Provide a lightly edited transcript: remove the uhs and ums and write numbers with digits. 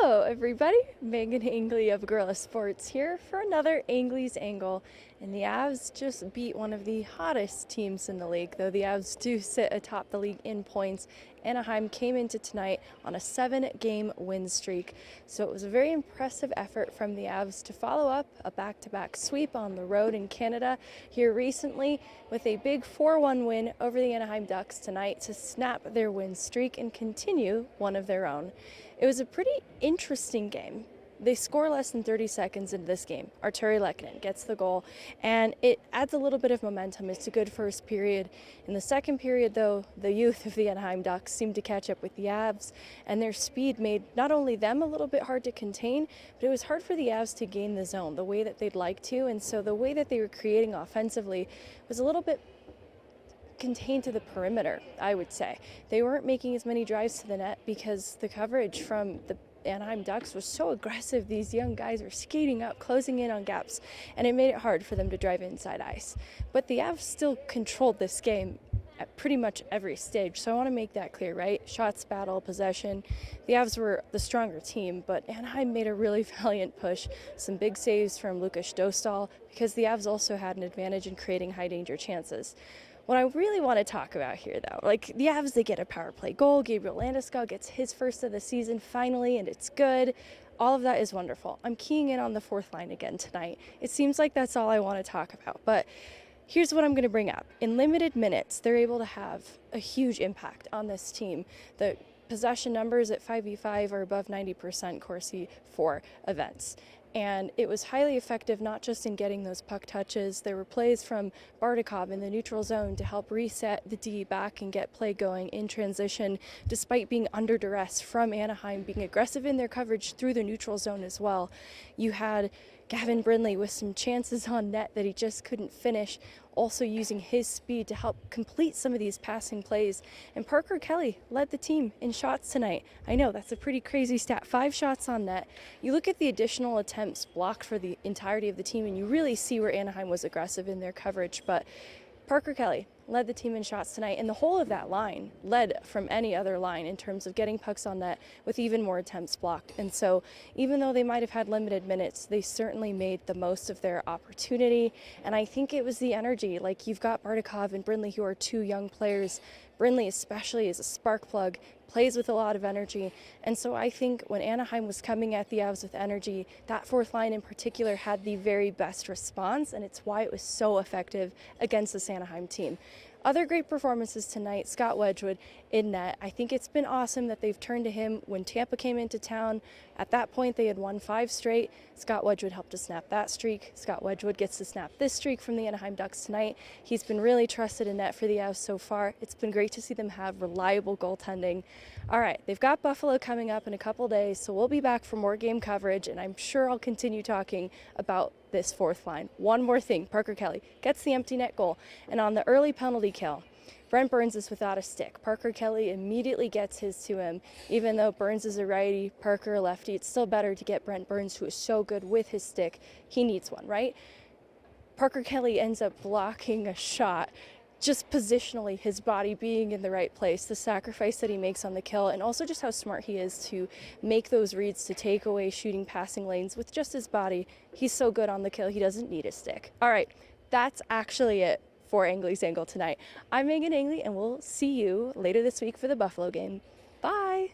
Hello everybody, Meghan Angley of Gorilla Sports here for another Angley's Angle. And the Avs just beat one of the hottest teams in the league, though the Avs do sit atop the league in points. Anaheim came into tonight on a 7-game win streak, so it was a very impressive effort from the Avs to follow up a back-to-back sweep on the road in Canada here recently with a big 4-1 win over the Anaheim Ducks tonight to snap their win streak and continue one of their own. It was a pretty interesting game. They score less than 30 seconds into this game. Arturi Lehkonen gets the goal, and it adds a little bit of momentum. It's a good first period. In the second period, though, the youth of the Anaheim Ducks seemed to catch up with the Avs, and their speed made not only them a little bit hard to contain, but it was hard for the Avs to gain the zone the way that they'd like to, and so the way that they were creating offensively was a little bit contained to the perimeter, I would say. They weren't making as many drives to the net because the coverage from the Anaheim Ducks was so aggressive. These young guys were skating up, closing in on gaps, and it made it hard for them to drive inside ice. But the Avs still controlled this game at pretty much every stage, so I want to make that clear, right? Shots, battle, possession. The Avs were the stronger team, but Anaheim made a really valiant push. Some big saves from Lukas Dostal because the Avs also had an advantage in creating high-danger chances. What I really want to talk about here, though, like the Avs, they get a power play goal. Gabriel Landeskog gets his first of the season finally, and it's good. All of that is wonderful. I'm keying in on the fourth line again tonight. It seems like that's all I want to talk about, but here's what I'm going to bring up. In limited minutes, they're able to have a huge impact on this team. The possession numbers at 5v5 are above 90% Corsi for events. And it was highly effective, not just in getting those puck touches. There were plays from Bartikov in the neutral zone to help reset the D back and get play going in transition, despite being under duress from Anaheim, being aggressive in their coverage through the neutral zone as well. You had Gavin Brindley with some chances on net that he just couldn't finish, also using his speed to help complete some of these passing plays. And Parker Kelly led the team in shots tonight. I know that's a pretty crazy stat, 5 shots on net. You look at the additional attempts blocked for the entirety of the team and you really see where Anaheim was aggressive in their coverage, but Parker Kelly led the team in shots tonight, and the whole of that line led from any other line in terms of getting pucks on net with even more attempts blocked. And so even though they might have had limited minutes, they certainly made the most of their opportunity. And I think it was the energy. Like, you've got Bartikov and Brindley, who are 2 young players. Brindley especially is a spark plug, plays with a lot of energy. And so I think when Anaheim was coming at the Avs with energy, that fourth line in particular had the very best response, and it's why it was so effective against this Anaheim team. Other great performances tonight, Scott Wedgwood in net. I think it's been awesome that they've turned to him when Tampa came into town. At that point, they had won 5 straight. Scott Wedgwood helped to snap that streak. Scott Wedgwood gets to snap this streak from the Anaheim Ducks tonight. He's been really trusted in net for the Avs so far. It's been great to see them have reliable goaltending. All right, they've got Buffalo coming up in a couple days, so we'll be back for more game coverage, and I'm sure I'll continue talking about this fourth line. One more thing, Parker Kelly gets the empty net goal, and on the early penalty kill, Brent Burns is without a stick. Parker Kelly immediately gets his to him. Even though Burns is a righty, Parker a lefty, it's still better to get Brent Burns, who is so good with his stick. He needs one, right? Parker Kelly ends up blocking a shot, just positionally, his body being in the right place, the sacrifice that he makes on the kill, and also just how smart he is to make those reads to take away shooting passing lanes with just his body. He's so good on the kill, he doesn't need a stick. All right, that's actually it for Angley's Angle tonight. I'm Meghan Angley, and we'll see you later this week for the Buffalo game. Bye!